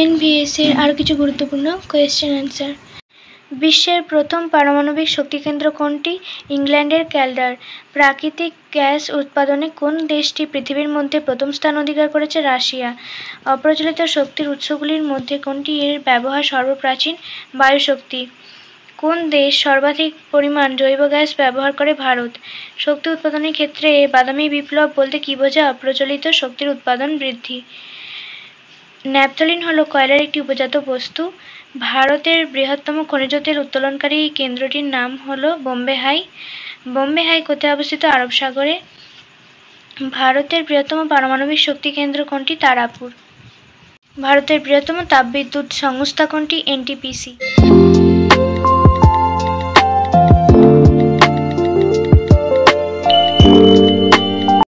টিএনভিএস এর আরও কিছু গুরুত্বপূর্ণ কোয়েশ্চেন অ্যান্সার। বিশ্বের প্রথম পারমাণবিক শক্তিকেন্দ্র কোনটি? ইংল্যান্ডের ক্যালডার। প্রাকৃতিক গ্যাস উৎপাদনে কোন দেশটি পৃথিবীর মধ্যে প্রথম স্থান অধিকার করেছে? রাশিয়া। অপ্রচলিত শক্তির উৎসগুলির মধ্যে কোনটি এর ব্যবহার সর্বপ্রাচীন? বায়ুশক্তি। কোন দেশ সর্বাধিক পরিমাণ জৈব গ্যাস ব্যবহার করে? ভারত। শক্তি উৎপাদনের ক্ষেত্রে বাদামি বিপ্লব বলতে কী বোঝায়? অপ্রচলিত শক্তির উৎপাদন বৃদ্ধি। ন্যাপথলিন হলো কয়লার একটি উপজাত বস্তু। ভারতের বৃহত্তম খনিজ তেল উত্তোলনকারী কেন্দ্রটির নাম হলো বোম্বে হাই। বোম্বে হাই কোথায় অবস্থিত? আরব সাগরে। ভারতের বৃহত্তম পারমাণবিক শক্তি কেন্দ্র কোনটি? তারাপুর। ভারতের বৃহত্তম তাপবিদ্যুৎ সংস্থা কোনটি? এনটিপিসি।